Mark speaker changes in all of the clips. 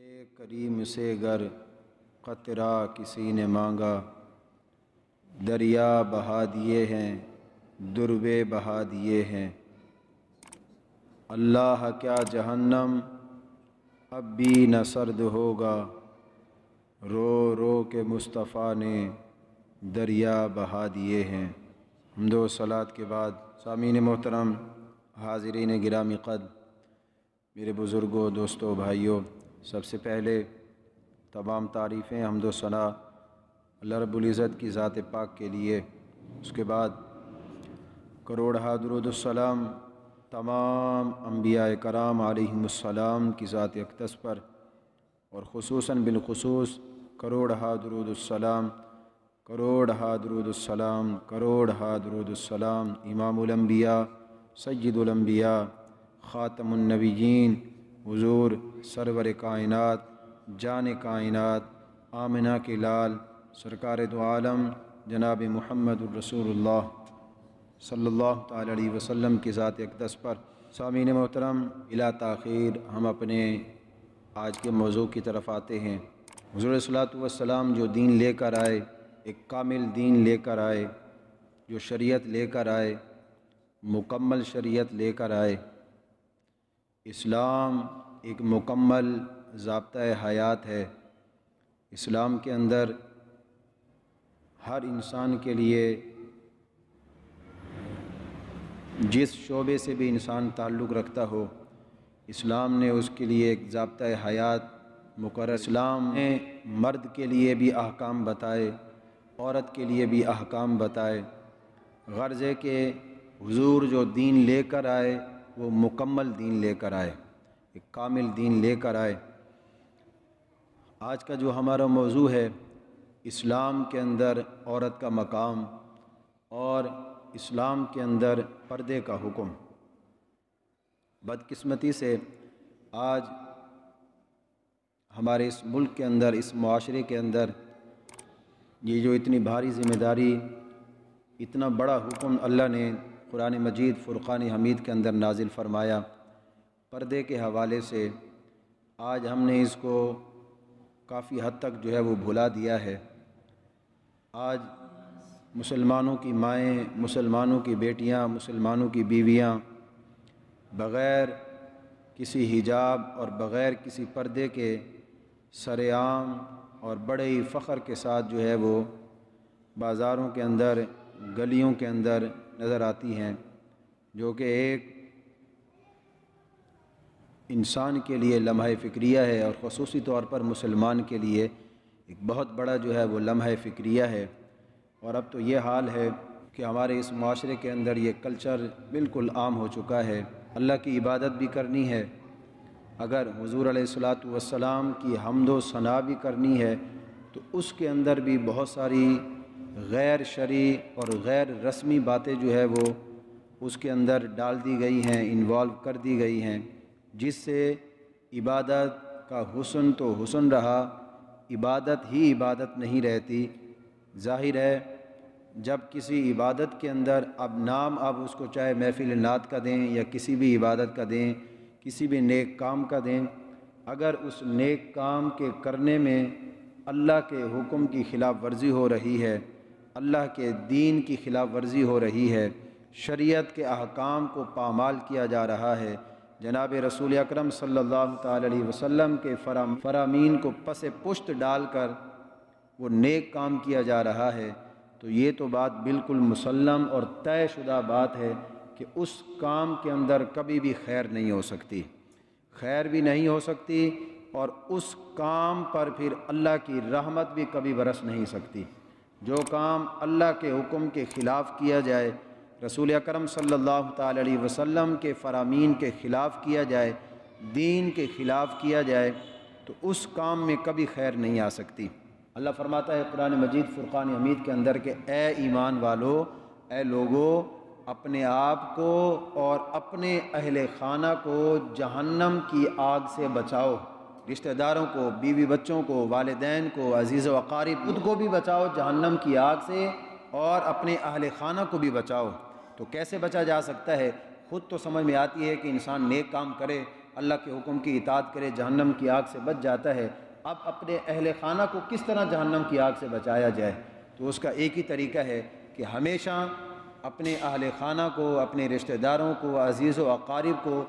Speaker 1: تیرے کریم سے گر قطرہ کسی نے مانگا، دریا بہا دیے ہیں دروے بہا دیے ہیں۔ اللہ کیا جہنم اب بھی نہ سرد ہوگا، رو رو کے مصطفیٰ نے دریا بہا دیے ہیں۔ حمد و صلوات کے بعد سامعین محترم، حاضرین گرامی قد، میرے بزرگوں، دوستوں، بھائیوں، سب سے پہلے تمام تعریفیں حمد و ثنا اللہ رب العزت کی ذات پاک کے لیے۔ اس کے بعد کروڑہ درود السلام تمام انبیاء کرام علیہم السلام کی ذات اقدس پر، اور خصوصاً بالخصوص کروڑہ درود السلام کروڑہ درود السلام کروڑہ درود السلام امام الانبیاء سید الانبیاء خاتم النبیین حضور سرور کائنات جان کائنات آمنہ کے لال سرکار دو عالم جناب محمد الرسول اللہ صلی اللہ تعالی علیہ وسلم کی ذات اقدس پر۔ سامعین محترم، بلا تاخیر ہم اپنے آج کے موضوع کی طرف آتے ہیں۔ حضور صلی اللہ علیہ وسلم جو دین لے کر آئے، ایک کامل دین لے کر آئے، جو شریعت لے کر آئے، مکمل شریعت لے کر آئے۔ اسلام ایک مکمل ضابطۂ حیات ہے۔ اسلام کے اندر ہر انسان کے لیے، جس شعبے سے بھی انسان تعلق رکھتا ہو، اسلام نے اس کے لیے ایک ضابطۂ حیات مقرر۔ اسلام نے مرد کے لیے بھی احکام بتائے، عورت کے لیے بھی احکام بتائے۔ غرض ہے کہ حضور جو دین لے کر آئے وہ مکمل دین لے کر آئے، ایک کامل دین لے کر آئے۔ آج کا جو ہمارا موضوع ہے، اسلام کے اندر عورت کا مقام اور اسلام کے اندر پردے کا حکم۔ بدقسمتی سے آج ہمارے اس ملک کے اندر، اس معاشرے کے اندر، یہ جو اتنی بھاری ذمہ داری، اتنا بڑا حکم اللہ نے قرآن مجید فرقان حمید کے اندر نازل فرمایا، پردے کے حوالے سے آج ہم نے اس کو کافی حد تک جو ہے وہ بھلا دیا ہے۔ آج مسلمانوں کی مائیں، مسلمانوں کی بیٹیاں، مسلمانوں کی بیویاں بغیر کسی حجاب اور بغیر کسی پردے کے سر عام اور بڑے ہی فخر کے ساتھ جو ہے وہ بازاروں کے اندر، گلیوں کے اندر نظر آتی ہیں، جو کہ ایک انسان کے لیے لمحہ فکریہ ہے، اور خصوصی طور پر مسلمان کے لیے ایک بہت بڑا جو ہے وہ لمحہ فکریہ ہے۔ اور اب تو یہ حال ہے کہ ہمارے اس معاشرے کے اندر یہ کلچر بالکل عام ہو چکا ہے۔ اللہ کی عبادت بھی کرنی ہے، اگر حضور علیہ الصلوۃ والسلام کی حمد و ثنا بھی کرنی ہے تو اس کے اندر بھی بہت ساری غیر شرعی اور غیر رسمی باتیں جو ہے وہ اس کے اندر ڈال دی گئی ہیں، انوالو کر دی گئی ہیں، جس سے عبادت کا حسن تو حسن رہا، عبادت ہی عبادت نہیں رہتی۔ ظاہر ہے جب کسی عبادت کے اندر اب نام آپ اس کو چاہے محفل نعت کا دیں یا کسی بھی عبادت کا دیں، کسی بھی نیک کام کا دیں، اگر اس نیک کام کے کرنے میں اللہ کے حکم کی خلاف ورزی ہو رہی ہے، اللہ کے دین کی خلاف ورزی ہو رہی ہے، شریعت کے احکام کو پامال کیا جا رہا ہے، جناب رسول اکرم صلی اللہ تعالی علیہ وسلم کے فرامین کو پس پشت ڈال کر وہ نیک کام کیا جا رہا ہے، تو یہ تو بات بالکل مسلم اور طے شدہ بات ہے کہ اس کام کے اندر کبھی بھی خیر نہیں ہو سکتی، خیر بھی نہیں ہو سکتی، اور اس کام پر پھر اللہ کی رحمت بھی کبھی برس نہیں سکتی۔ جو کام اللہ کے حکم کے خلاف کیا جائے، رسول اکرم صلی اللہ تعالی علیہ وسلم کے فرامین کے خلاف کیا جائے، دین کے خلاف کیا جائے، تو اس کام میں کبھی خیر نہیں آ سکتی۔ اللہ فرماتا ہے قرآن مجید فرقان حمید کے اندر کہ اے ایمان والو، اے لوگو، اپنے آپ کو اور اپنے اہل خانہ کو جہنم کی آگ سے بچاؤ، رشتہ داروں کو، بیوی بچوں کو، والدین کو، عزیز و اقارب، خود کو بھی بچاؤ جہنم کی آگ سے، اور اپنے اہل خانہ کو بھی بچاؤ۔ تو کیسے بچا جا سکتا ہے؟ خود تو سمجھ میں آتی ہے کہ انسان نیک کام کرے، اللہ کے حکم کی اطاعت کرے جہنم کی آگ سے بچ جاتا ہے، اب اپنے اہل خانہ کو کس طرح جہنم کی آگ سے بچایا جائے؟ تو اس کا ایک ہی طریقہ ہے کہ ہمیشہ اپنے اہل خانہ کو، اپنے رشتہ داروں کو، عزیز و اقارب کو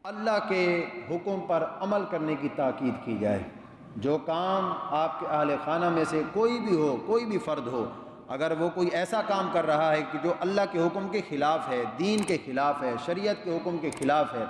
Speaker 1: اللہ کے حکم پر عمل کرنے کی تاکید کی جائے۔ جو کام آپ کے اہل خانہ میں سے کوئی بھی ہو، کوئی بھی فرد ہو، اگر وہ کوئی ایسا کام کر رہا ہے کہ جو اللہ کے حکم کے خلاف ہے، دین کے خلاف ہے، شریعت کے حکم کے خلاف ہے،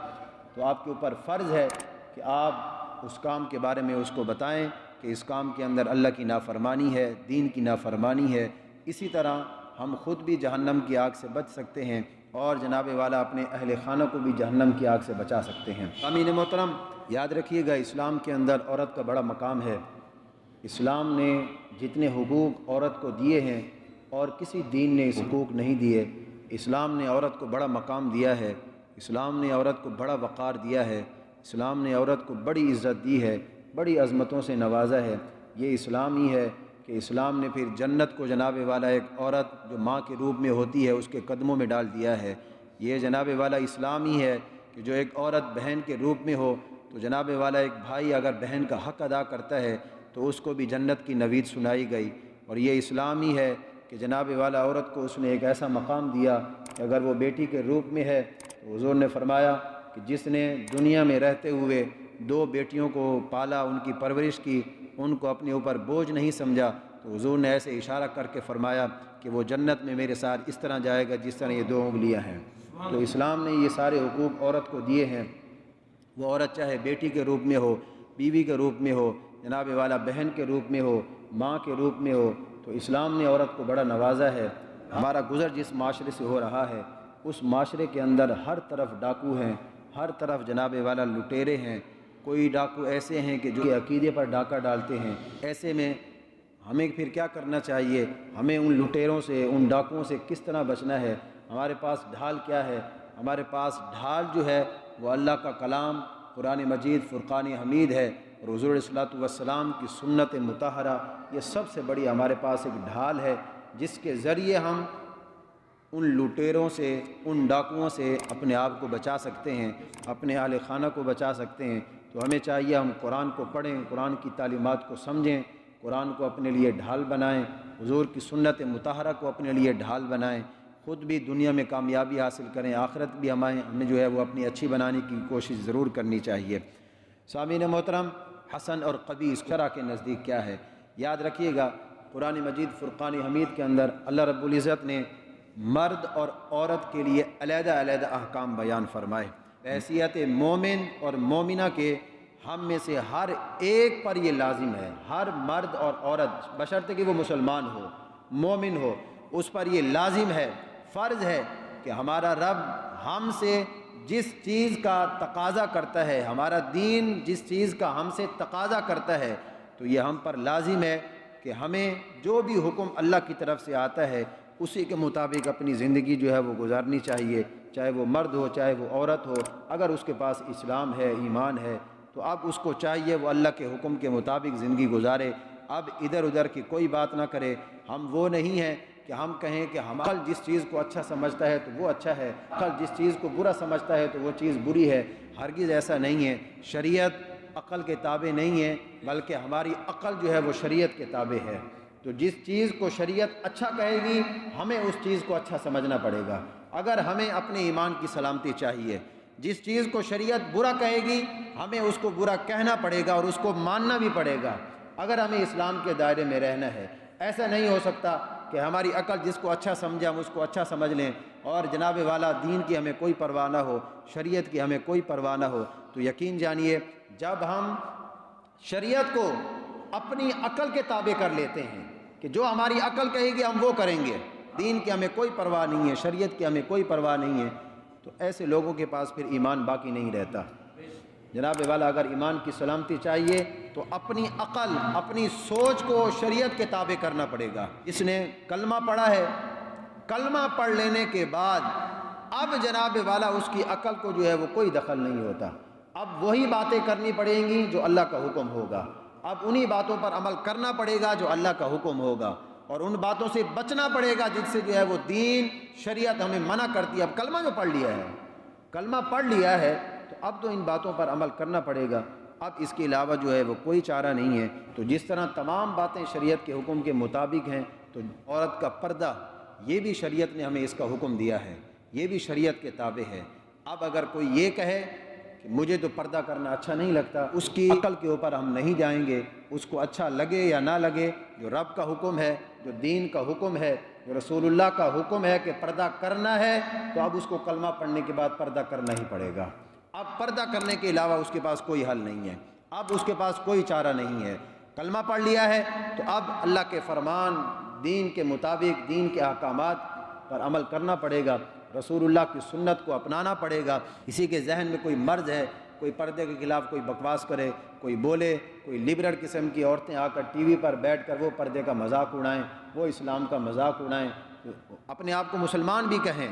Speaker 1: تو آپ کے اوپر فرض ہے کہ آپ اس کام کے بارے میں اس کو بتائیں کہ اس کام کے اندر اللہ کی نافرمانی ہے، دین کی نافرمانی ہے۔ اسی طرح ہم خود بھی جہنم کی آگ سے بچ سکتے ہیں اور جناب والا اپنے اہل خانہ کو بھی جہنم کی آگ سے بچا سکتے ہیں۔ سامعین محترم، یاد رکھیے گا اسلام کے اندر عورت کا بڑا مقام ہے۔ اسلام نے جتنے حقوق عورت کو دیے ہیں اور کسی دین نے اس حقوق نہیں دیے، اسلام نے عورت کو بڑا مقام دیا ہے، اسلام نے عورت کو بڑا وقار دیا ہے، اسلام نے عورت کو بڑی عزت دی ہے، بڑی عظمتوں سے نوازا ہے۔ یہ اسلام ہی ہے کہ اسلام نے پھر جنت کو جناب والا ایک عورت جو ماں کے روپ میں ہوتی ہے اس کے قدموں میں ڈال دیا ہے۔ یہ جناب والا اسلام ہی ہے کہ جو ایک عورت بہن کے روپ میں ہو تو جناب والا ایک بھائی اگر بہن کا حق ادا کرتا ہے تو اس کو بھی جنت کی نوید سنائی گئی۔ اور یہ اسلام ہی ہے کہ جناب والا عورت کو اس نے ایک ایسا مقام دیا کہ اگر وہ بیٹی کے روپ میں ہے تو حضور نے فرمایا کہ جس نے دنیا میں رہتے ہوئے 2 بیٹیوں کو پالا، ان کی پرورش کی، ان کو اپنے اوپر بوجھ نہیں سمجھا، تو حضور نے ایسے اشارہ کر کے فرمایا کہ وہ جنت میں میرے ساتھ اس طرح جائے گا جس طرح یہ 2 انگلیاں ہیں۔ تو اسلام نے یہ سارے حقوق عورت کو دیے ہیں۔ وہ عورت چاہے بیٹی کے روپ میں ہو، بیوی کے روپ میں ہو، جناب والا بہن کے روپ میں ہو، ماں کے روپ میں ہو، تو اسلام نے عورت کو بڑا نوازا ہے۔ ہمارا گزر جس معاشرے سے ہو رہا ہے اس معاشرے کے اندر ہر طرف ڈاکو ہیں، ہر طرف جناب والا لٹیرے ہیں۔ کوئی ڈاکو ایسے ہیں کہ جو عقیدے پر ڈاکہ ڈالتے ہیں۔ ایسے میں ہمیں پھر کیا کرنا چاہیے؟ ہمیں ان لٹیروں سے، ان ڈاکوؤں سے کس طرح بچنا ہے؟ ہمارے پاس ڈھال کیا ہے؟ ہمارے پاس ڈھال جو ہے وہ اللہ کا کلام قرآن مجید فرقان حمید ہے اور حضور صلی اللہ علیہ وسلم کی سنت مطہرہ۔ یہ سب سے بڑی ہمارے پاس ایک ڈھال ہے جس کے ذریعے ہم ان لٹیروں سے، ان ڈاکوؤں سے اپنے آپ کو بچا سکتے ہیں، اپنے اہل خانہ کو بچا سکتے ہیں۔ تو ہمیں چاہیے ہم قرآن کو پڑھیں، قرآن کی تعلیمات کو سمجھیں، قرآن کو اپنے لیے ڈھال بنائیں، حضور کی سنت مطہرہ کو اپنے لیے ڈھال بنائیں، خود بھی دنیا میں کامیابی حاصل کریں، آخرت بھی ہمیں جو ہے وہ اپنی اچھی بنانے کی کوشش ضرور کرنی چاہیے۔ سامعین محترم، حسن اور قبیح شرع کے نزدیک کیا ہے؟ یاد رکھیے گا قرآن مجید فرقان حمید کے اندر اللہ رب العزت نے مرد اور عورت کے لیے علیحدہ علیحدہ احکام بیان فرمائے۔ حیثیت مومن اور مومنہ کے ہم میں سے ہر ایک پر یہ لازم ہے، ہر مرد اور عورت بشرطے کہ وہ مسلمان ہو، مومن ہو، اس پر یہ لازم ہے، فرض ہے کہ ہمارا رب ہم سے جس چیز کا تقاضا کرتا ہے، ہمارا دین جس چیز کا ہم سے تقاضا کرتا ہے، تو یہ ہم پر لازم ہے کہ ہمیں جو بھی حکم اللہ کی طرف سے آتا ہے اسی کے مطابق اپنی زندگی جو ہے وہ گزارنی چاہیے، چاہے وہ مرد ہو چاہے وہ عورت ہو۔ اگر اس کے پاس اسلام ہے، ایمان ہے، تو اب اس کو چاہیے وہ اللہ کے حکم کے مطابق زندگی گزارے، اب ادھر ادھر کی کوئی بات نہ کرے۔ ہم وہ نہیں ہیں کہ ہم کہیں کہ ہم عقل جس چیز کو اچھا سمجھتا ہے تو وہ اچھا ہے، عقل جس چیز کو برا سمجھتا ہے تو وہ چیز بری ہے۔ ہرگز ایسا نہیں ہے۔ شریعت عقل کے تابع نہیں ہے، بلکہ ہماری عقل جو ہے وہ شریعت کے تابع ہے۔ تو جس چیز کو شریعت اچھا کہے گی ہمیں اس چیز کو اچھا سمجھنا پڑے گا۔ اگر ہمیں اپنے ایمان کی سلامتی چاہیے، جس چیز کو شریعت برا کہے گی ہمیں اس کو برا کہنا پڑے گا اور اس کو ماننا بھی پڑے گا، اگر ہمیں اسلام کے دائرے میں رہنا ہے۔ ایسا نہیں ہو سکتا کہ ہماری عقل جس کو اچھا سمجھے ہم اس کو اچھا سمجھ لیں اور جناب والا دین کی ہمیں کوئی پرواہ نہ ہو، شریعت کی ہمیں کوئی پرواہ نہ ہو۔ تو یقین جانیے جب ہم شریعت کو اپنی عقل کے تابع کر لیتے ہیں کہ جو ہماری عقل کہے گی ہم وہ کریں گے، دین کی ہمیں کوئی پرواہ نہیں ہے، شریعت کی ہمیں کوئی پرواہ نہیں ہے، تو ایسے لوگوں کے پاس پھر ایمان باقی نہیں رہتا۔ جناب والا اگر ایمان کی سلامتی چاہیے تو اپنی عقل، اپنی سوچ کو شریعت کے تابع کرنا پڑے گا۔ اس نے کلمہ پڑھا ہے، کلمہ پڑھ لینے کے بعد اب جناب والا اس کی عقل کو جو ہے وہ کوئی دخل نہیں ہوتا، اب وہی باتیں کرنی پڑیں گی جو اللہ کا حکم ہوگا، اب انہی باتوں پر عمل کرنا پڑے گا جو اللہ کا حکم ہوگا، اور ان باتوں سے بچنا پڑے گا جن سے جو ہے وہ دین شریعت ہمیں منع کرتی ہے۔ اب کلمہ جو پڑھ لیا ہے، کلمہ پڑھ لیا ہے تو اب تو ان باتوں پر عمل کرنا پڑے گا، اب اس کے علاوہ جو ہے وہ کوئی چارہ نہیں ہے۔ تو جس طرح تمام باتیں شریعت کے حکم کے مطابق ہیں، تو عورت کا پردہ یہ بھی شریعت نے ہمیں اس کا حکم دیا ہے، یہ بھی شریعت کے تابع ہے۔ اب اگر کوئی یہ کہے کہ مجھے تو پردہ کرنا اچھا نہیں لگتا، اس کی عقل کے اوپر ہم نہیں جائیں گے، اس کو اچھا لگے یا نہ لگے، جو رب کا حکم ہے، جو دین کا حکم ہے، جو رسول اللہ کا حکم ہے کہ پردہ کرنا ہے، تو اب اس کو کلمہ پڑھنے کے بعد پردہ کرنا ہی پڑے گا۔ اب پردہ کرنے کے علاوہ اس کے پاس کوئی حل نہیں ہے، اب اس کے پاس کوئی چارہ نہیں ہے۔ کلمہ پڑھ لیا ہے تو اب اللہ کے فرمان، دین کے مطابق، دین کے احکامات پر عمل کرنا پڑے گا، رسول اللہ کی سنت کو اپنانا پڑے گا۔ کسی کے ذہن میں کوئی مرض ہے، کوئی پردے کے خلاف کوئی بکواس کرے، کوئی بولے، کوئی لبرل قسم کی عورتیں آ کر ٹی وی پر بیٹھ کر وہ پردے کا مذاق اڑائیں، وہ اسلام کا مذاق اڑائیں، اپنے آپ کو مسلمان بھی کہیں،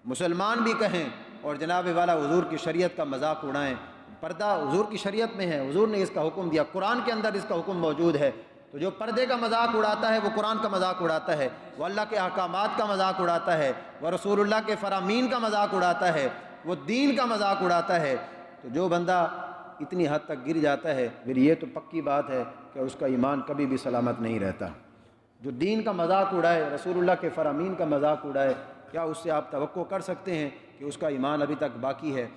Speaker 1: مسلمان بھی کہیں، اور جناب والا حضور کی شریعت کا مذاق اڑائیں۔ پردہ حضور کی شریعت میں ہے، حضور نے اس کا حکم دیا، قرآن کے اندر اس کا حکم موجود ہے۔ تو جو پردے کا مذاق اڑاتا ہے وہ قرآن کا مذاق اڑاتا ہے، وہ اللہ کے احکامات کا مذاق اڑاتا ہے، وہ رسول اللہ کے فرامین کا مذاق اڑاتا ہے، وہ دین کا مذاق اڑاتا ہے۔ تو جو بندہ اتنی حد تک گر جاتا ہے، پھر یہ تو پکی بات ہے کہ اس کا ایمان کبھی بھی سلامت نہیں رہتا۔ جو دین کا مذاق اڑائے، رسول اللہ کے فرامین کا مذاق اڑائے، کیا اس سے آپ توقع کر سکتے ہیں کہ اس کا ایمان ابھی تک باقی ہے؟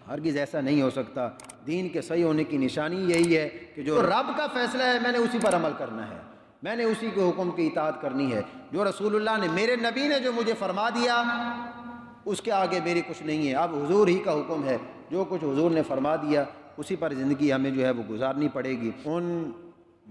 Speaker 1: ہرگز ایسا نہیں ہو سکتا۔ دین کے صحیح ہونے کی نشانی یہی ہے کہ جو رب کا فیصلہ ہے میں نے اسی پر عمل کرنا ہے، میں نے اسی کے حکم کی اطاعت کرنی ہے۔ جو رسول اللہ نے، میرے نبی نے جو مجھے فرما دیا، اس کے آگے میری کچھ نہیں ہے۔ اب حضور ہی کا حکم ہے، جو کچھ حضور نے فرما دیا اسی پر زندگی ہمیں جو ہے وہ گزارنی پڑے گی۔ ان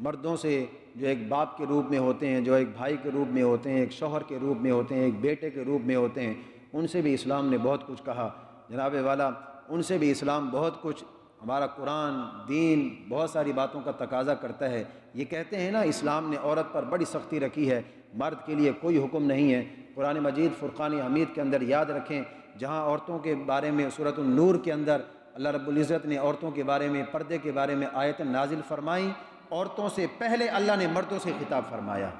Speaker 1: مردوں سے جو ایک باپ کے روپ میں ہوتے ہیں، جو ایک بھائی کے روپ میں ہوتے ہیں، ایک شوہر کے روپ میں ہوتے ہیں، ایک بیٹے کے روپ میں ہوتے ہیں، ان سے بھی اسلام نے بہت کچھ کہا جناب والا، ان سے بھی اسلام بہت کچھ، ہمارا قرآن، دین بہت ساری باتوں کا تقاضا کرتا ہے۔ یہ کہتے ہیں نا، اسلام نے عورت پر بڑی سختی رکھی ہے، مرد کے لیے کوئی حکم نہیں ہے۔ قرآن مجید فرقان حمید کے اندر یاد رکھیں، جہاں عورتوں کے بارے میں سورۃ النور کے اندر اللہ رب العزت نے عورتوں کے بارے میں، پردے کے بارے میں آیت نازل فرمائیں، عورتوں سے پہلے اللہ نے مردوں سے خطاب فرمایا،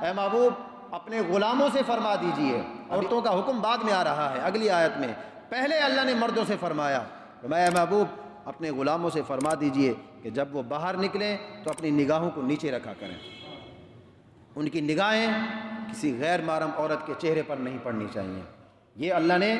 Speaker 1: اے محبوب اپنے غلاموں سے فرما دیجئے۔ عورتوں کا حکم بعد میں آ رہا ہے اگلی آیت میں، پہلے اللہ نے مردوں سے فرمایا، اے محبوب اپنے غلاموں سے فرما دیجئے کہ جب وہ باہر نکلیں تو اپنی نگاہوں کو نیچے رکھا کریں، ان کی نگاہیں کسی غیر محرم عورت کے چہرے پر نہیں پڑنی چاہیے۔ یہ اللہ نے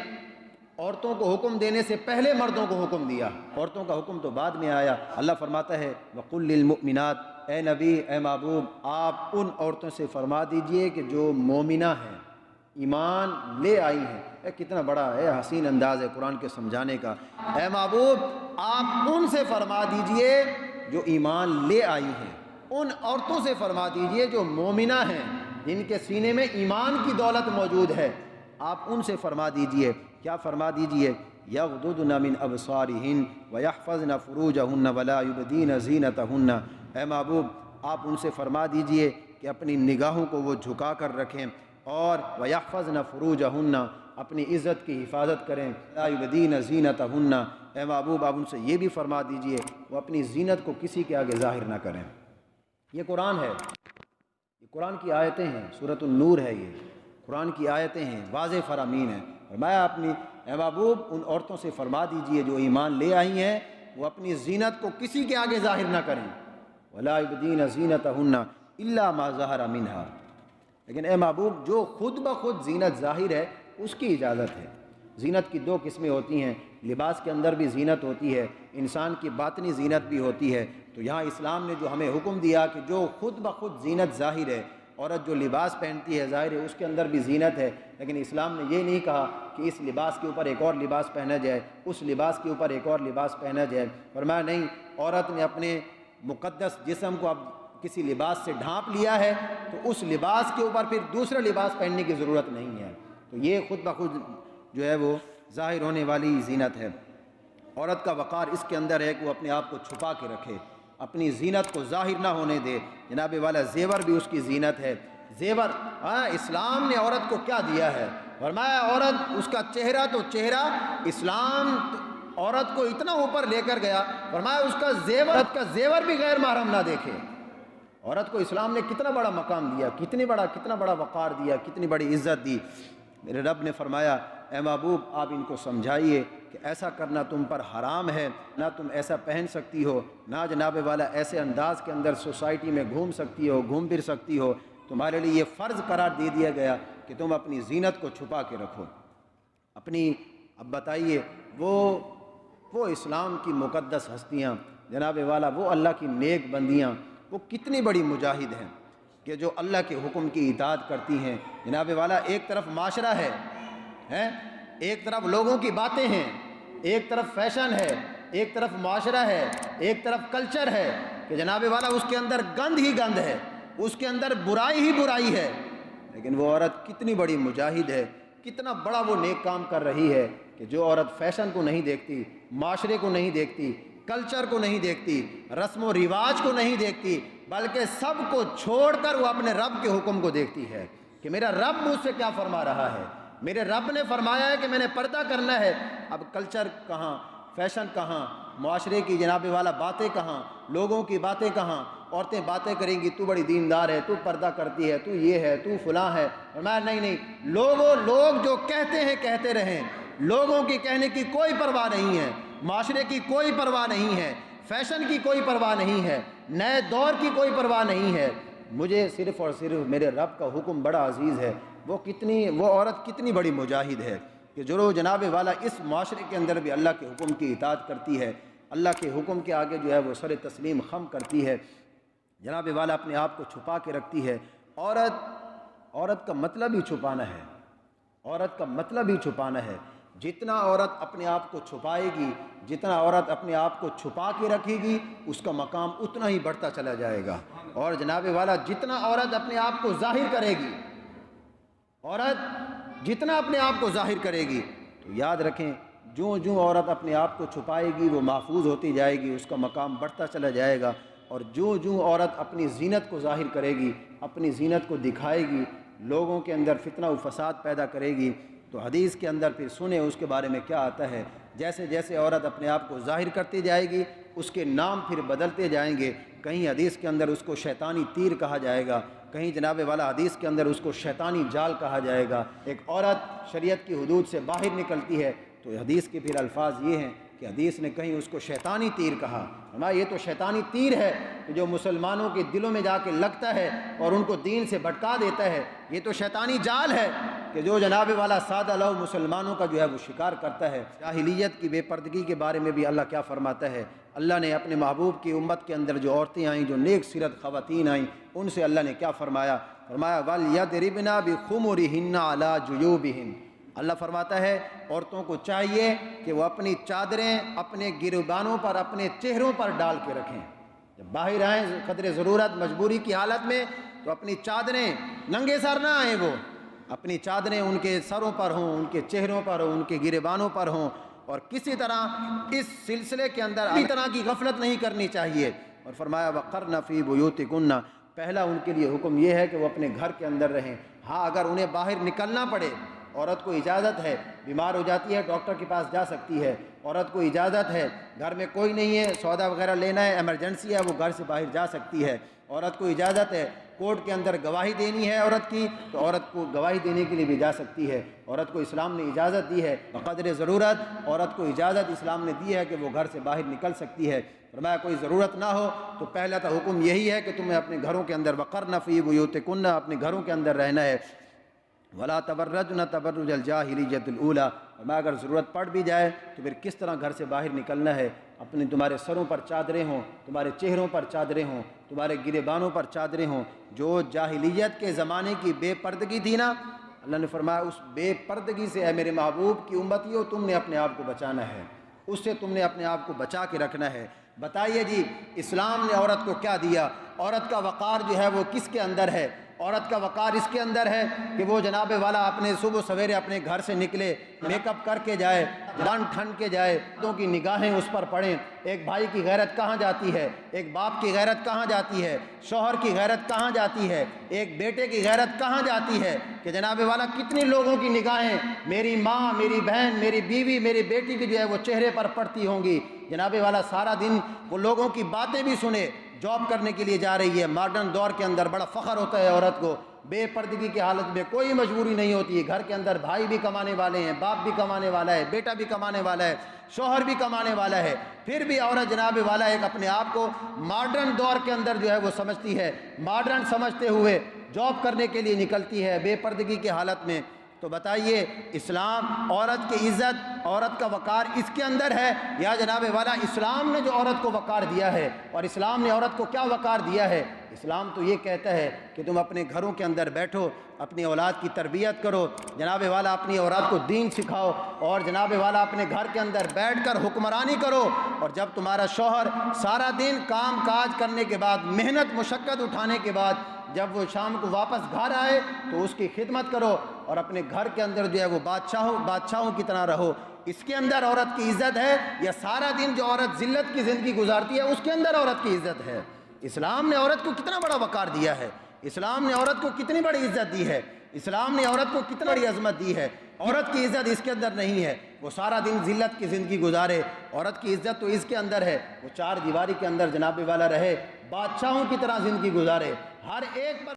Speaker 1: عورتوں کو حکم دینے سے پہلے مردوں کو حکم دیا، عورتوں کا حکم تو بعد میں آیا۔ اللہ فرماتا ہے وَقُلْ لِلْمُؤْمِنَاتِ، اے نبی، اے محبوب، آپ ان عورتوں سے فرما دیجئے کہ جو مومنہ ہیں، ایمان لے آئی ہیں۔ کتنا بڑا حسین انداز ہے قرآن کے سمجھانے کا۔ اے محبوب آپ ان سے فرما دیجئے جو ایمان لے آئی ہیں، ان عورتوں سے فرما دیجئے جو مومنہ ہیں، جن کے سینے میں ایمان کی دولت موجود ہے، آپ ان سے فرما دیجئے، کیا فرما دیجئے؟ یغضضن من ابصارہن ویحفظن فروجہن ولا یبدین زینتہن۔ اے محبوب آپ ان سے فرما دیجئے کہ اپنی نگاہوں کو وہ جھکا کر رکھیں، اور ویحفظن فروجہن، اپنی عزت کی حفاظت کریں، لا یبدین زینتہن۔ اے محبوب آپ ان سے یہ بھی فرما دیجئے وہ اپنی زینت کو کسی کے آگے ظاہر نہ کریں۔ یہ قرآن ہے، یہ قرآن کی آیتیں ہیں، سورۃ النور ہے، یہ قرآن کی آیتیں ہیں، واضح فرامین ہیں۔ فرمایا اپنی، اے محبوب ان عورتوں سے فرما دیجئے جو ایمان لے آئی ہیں وہ اپنی زینت کو کسی کے آگے ظاہر نہ کریں، ولا یبدین زینتہن الا ما ظہر منہا۔ لیکن اے محبوب جو خود بخود زینت ظاہر ہے اس کی اجازت ہے۔ زینت کی دو قسمیں ہوتی ہیں، لباس کے اندر بھی زینت ہوتی ہے، انسان کی باطنی زینت بھی ہوتی ہے۔ تو یہاں اسلام نے جو ہمیں حکم دیا کہ جو خود بخود زینت ظاہر ہے، عورت جو لباس پہنتی ہے ظاہر ہے اس کے اندر بھی زینت ہے، لیکن اسلام نے یہ نہیں کہا کہ اس لباس کے اوپر ایک اور لباس پہنا جائے، اس لباس کے اوپر ایک اور لباس پہنا جائے۔ فرمایا نہیں، عورت نے اپنے مقدس جسم کو اب کسی لباس سے ڈھانپ لیا ہے تو اس لباس کے اوپر پھر دوسرا لباس پہننے کی ضرورت نہیں ہے۔ تو یہ خود بخود جو ہے وہ ظاہر ہونے والی زینت ہے۔ عورت کا وقار اس کے اندر ہے کہ وہ اپنے آپ کو چھپا کے رکھے، اپنی زینت کو ظاہر نہ ہونے دے۔ جناب والا زیور بھی اس کی زینت ہے۔ زیور، اسلام نے عورت کو کیا دیا ہے؟ فرمایا عورت، اس کا چہرہ تو چہرہ، اسلام عورت کو اتنا اوپر لے کر گیا، فرمایا اس کا زیور، عورت کا زیور بھی غیر محرم نہ دیکھے۔ عورت کو اسلام نے کتنا بڑا مقام دیا، کتنا بڑا وقار دیا، کتنی بڑی عزت دی۔ میرے رب نے فرمایا اے محبوب آپ ان کو سمجھائیے کہ ایسا کرنا تم پر حرام ہے، نہ تم ایسا پہن سکتی ہو، نہ جناب والا ایسے انداز کے اندر سوسائٹی میں گھوم سکتی ہو، گھوم پھر سکتی ہو، تمہارے لیے یہ فرض قرار دے دیا گیا کہ تم اپنی زینت کو چھپا کے رکھو اپنی۔ اب بتائیے وہ اسلام کی مقدس ہستیاں جناب والا، وہ اللہ کی نیک بندیاں، وہ کتنی بڑی مجاہد ہیں کہ جو اللہ کے حکم کی اطاعت کرتی ہیں جناب والا۔ ایک طرف معاشرہ ہے، ایک طرف لوگوں کی باتیں ہیں، ایک طرف فیشن ہے، ایک طرف معاشرہ ہے، ایک طرف کلچر ہے کہ جناب والا اس کے اندر گند ہی گند ہے، اس کے اندر برائی ہی برائی ہے، لیکن وہ عورت کتنی بڑی مجاہد ہے، کتنا بڑا وہ نیک کام کر رہی ہے کہ جو عورت فیشن کو نہیں دیکھتی، معاشرے کو نہیں دیکھتی، کلچر کو نہیں دیکھتی، رسم و رواج کو نہیں دیکھتی، بلکہ سب کو چھوڑ کر وہ اپنے رب کے حکم کو دیکھتی ہے کہ میرا رب مجھ سے کیا فرما رہا ہے۔ میرے رب نے فرمایا ہے کہ میں نے پردہ کرنا ہے، اب کلچر کہاں، فیشن کہاں، معاشرے کی جناب والا باتیں کہاں، لوگوں کی باتیں کہاں۔ عورتیں باتیں کریں گی تو بڑی دیندار ہے، تو پردہ کرتی ہے، تو یہ ہے، تو فلاں ہے۔ فرمایا نہیں، لوگ جو کہتے ہیں کہتے رہیں، لوگوں کی کہنے کی کوئی پرواہ نہیں ہے، معاشرے کی کوئی پرواہ نہیں ہے، فیشن کی کوئی پرواہ نہیں ہے، نئے دور کی کوئی پرواہ نہیں ہے، مجھے صرف اور صرف میرے رب کا حکم بڑا عزیز ہے۔ وہ عورت کتنی بڑی مجاہد ہے کہ جو جناب والا اس معاشرے کے اندر بھی اللہ کے حکم کی اطاعت کرتی ہے، اللہ کے حکم کے آگے جو ہے وہ سر تسلیم خم کرتی ہے، جناب والا اپنے آپ کو چھپا کے رکھتی ہے۔ عورت کا مطلب ہی چھپانا ہے، عورت کا مطلب ہی چھپانا ہے۔ جتنا عورت اپنے آپ کو چھپائے گی، جتنا عورت اپنے آپ کو چھپا کے رکھے گی، اس کا مقام اتنا ہی بڑھتا چلا جائے گا۔ اور جناب والا جتنا عورت اپنے آپ کو ظاہر کرے گی، عورت جتنا اپنے آپ کو ظاہر کرے گی، تو یاد رکھیں جو عورت اپنے آپ کو چھپائے گی وہ محفوظ ہوتی جائے گی، اس کا مقام بڑھتا چلا جائے گا۔ اور جو عورت اپنی زینت کو ظاہر کرے گی، اپنی زینت کو دکھائے گی، لوگوں کے اندر فتنہ و فساد پیدا کرے گی، تو حدیث کے اندر پھر سنیں اس کے بارے میں کیا آتا ہے۔ جیسے جیسے عورت اپنے آپ کو ظاہر کرتی جائے گی، اس کے نام پھر بدلتے جائیں گے۔ کہیں حدیث کے اندر اس کو شیطانی تیر کہا جائے گا، کہیں جناب والا حدیث کے اندر اس کو شیطانی جال کہا جائے گا۔ ایک عورت شریعت کی حدود سے باہر نکلتی ہے تو حدیث کے پھر الفاظ یہ ہیں کہ حدیث نے کہیں اس کو شیطانی تیر کہا۔ ہمارا یہ تو شیطانی تیر ہے کہ جو مسلمانوں کے دلوں میں جا کے لگتا ہے اور ان کو دین سے بھٹکا دیتا ہے۔ یہ تو شیطانی جال ہے کہ جو جناب والا سادہ لو مسلمانوں کا جو ہے وہ شکار کرتا ہے۔ جاہلیت کی بے پردگی کے بارے میں بھی اللہ کیا فرماتا ہے؟ اللہ نے اپنے محبوب کی امت کے اندر جو عورتیں آئیں، جو نیک سیرت خواتین آئیں، ان سے اللہ نے کیا فرمایا؟ وَلْيَضْرِبْنَ بِخُمُرِهِنَّ عَلَى جُيُوبِهِنَّ۔ اللہ فرماتا ہے عورتوں کو چاہیے کہ وہ اپنی چادریں اپنے گریبانوں پر، اپنے چہروں پر ڈال کے رکھیں۔ جب باہر آئیں قدر ضرورت مجبوری کی حالت میں تو اپنی چادریں، ننگے سر نہ آئیں، وہ اپنی چادریں ان کے سروں پر ہوں، ان کے چہروں پر ہوں، ان کے گریبانوں پر ہوں، اور کسی طرح اس سلسلے کے اندر کسی طرح کی غفلت نہیں کرنی چاہیے۔ اور فرمایا وَقَرْنَ فِي بُيُوتِكُنَّ، پہلا ان کے لیے حکم یہ ہے کہ وہ اپنے گھر کے اندر رہیں۔ ہاں اگر انہیں باہر نکلنا پڑے، عورت کو اجازت ہے، بیمار ہو جاتی ہے ڈاکٹر کے پاس جا سکتی ہے، عورت کو اجازت ہے، گھر میں کوئی نہیں ہے، سودا وغیرہ لینا ہے، ایمرجنسی ہے، وہ گھر سے باہر جا سکتی ہے، عورت کو اجازت ہے، کورٹ کے اندر گواہی دینی ہے عورت کی تو عورت کو گواہی دینے کے لیے بھی جا سکتی ہے۔ عورت کو اسلام نے اجازت دی ہے، بقدر ضرورت عورت کو اجازت اسلام نے دی ہے کہ وہ گھر سے باہر نکل سکتی ہے۔ فرمایا کوئی ضرورت نہ ہو تو پہلا تو حکم یہی ہے کہ تمہیں اپنے گھروں کے اندر وقرن فی بیوتکن، اپنے گھروں کے اندر رہنا ہے۔ ولا تبرجن تبرج الجاہلیۃ الاولی، اور اگر ضرورت پڑ بھی جائے تو پھر کس طرح گھر سے باہر نکلنا ہے۔ تمہارے سروں پر چادریں ہوں، تمہارے چہروں پر چادریں ہوں، تمہارے گریبانوں پر چادریں ہوں۔ جو جاہلیت کے زمانے کی بے پردگی تھی نا، اللہ نے فرمایا اس بے پردگی سے اے میرے محبوب کی امتیوں تم نے اپنے آپ کو بچانا ہے، اس سے تم نے اپنے آپ کو بچا کے رکھنا ہے۔ بتائیے جی اسلام نے عورت کو کیا دیا؟ عورت کا وقار جو ہے وہ کس کے اندر ہے؟ عورت کا وقار اس کے اندر ہے کہ وہ جناب والا اپنے صبح سویرے اپنے گھر سے نکلے، میک اپ کر کے جائے، بن ٹھن کے جائے، لوگوں کی نگاہیں اس پر پڑیں۔ ایک بھائی کی غیرت کہاں جاتی ہے؟ ایک باپ کی غیرت کہاں جاتی ہے؟ شوہر کی غیرت کہاں جاتی ہے؟ ایک بیٹے کی غیرت کہاں جاتی ہے کہ جناب والا کتنی لوگوں کی نگاہیں میری ماں، میری بہن، میری بیوی، میری بیٹی کی جو ہے وہ چہرے پر پڑتی ہوں گی۔ جناب والا سارا دن وہ لوگوں کی باتیں بھی سنے، جاب کرنے کے لیے جا رہی ہے۔ ماڈرن دور کے اندر بڑا فخر ہوتا ہے عورت کو، بے پردگی کی حالت میں کوئی مجبوری نہیں ہوتی ہے، گھر کے اندر بھائی بھی کمانے والے ہیں، باپ بھی کمانے والا ہے، بیٹا بھی کمانے والا ہے، شوہر بھی کمانے والا ہے، پھر بھی عورت جناب والا ایک اپنے آپ کو ماڈرن دور کے اندر جو ہے وہ سمجھتی ہے، ماڈرن سمجھتے ہوئے جاب کرنے کے لیے نکلتی ہے بے پردگی کی حالت میں۔ تو بتائیے اسلام عورت کی عزت، عورت کا وقار اس کے اندر ہے یا جناب والا اسلام نے جو عورت کو وقار دیا ہے؟ اور اسلام نے عورت کو کیا وقار دیا ہے؟ اسلام تو یہ کہتا ہے کہ تم اپنے گھروں کے اندر بیٹھو، اپنی اولاد کی تربیت کرو، جناب والا اپنی اولاد کو دین سکھاؤ، اور جناب والا اپنے گھر کے اندر بیٹھ کر حکمرانی کرو، اور جب تمہارا شوہر سارا دن کام کاج کرنے کے بعد، محنت مشقت اٹھانے کے بعد جب وہ شام کو واپس گھر آئے تو اس کی خدمت کرو، اور اپنے گھر کے اندر جو ہے وہ بادشاہوں کی طرح رہو۔ اس کے اندر عورت کی عزت ہے، یا سارا دن جو عورت ذلت کی زندگی گزارتی ہے اس کے اندر عورت کی عزت ہے؟ اسلام نے عورت کو کتنا بڑا وقار دیا ہے، اسلام نے عورت کو کتنی بڑی عزت دی ہے، اسلام نے عورت کو کتنی بڑی عظمت دی ہے۔ عورت کی عزت اس کے اندر نہیں ہے، وہ سارا دن ذلت کی زندگی گزارے۔ عورت کی عزت تو اس کے اندر ہے، وہ چار دیواری کے اندر جناب والا رہے، بادشاہوں کی طرح زندگی گزارے، ہر ایک پر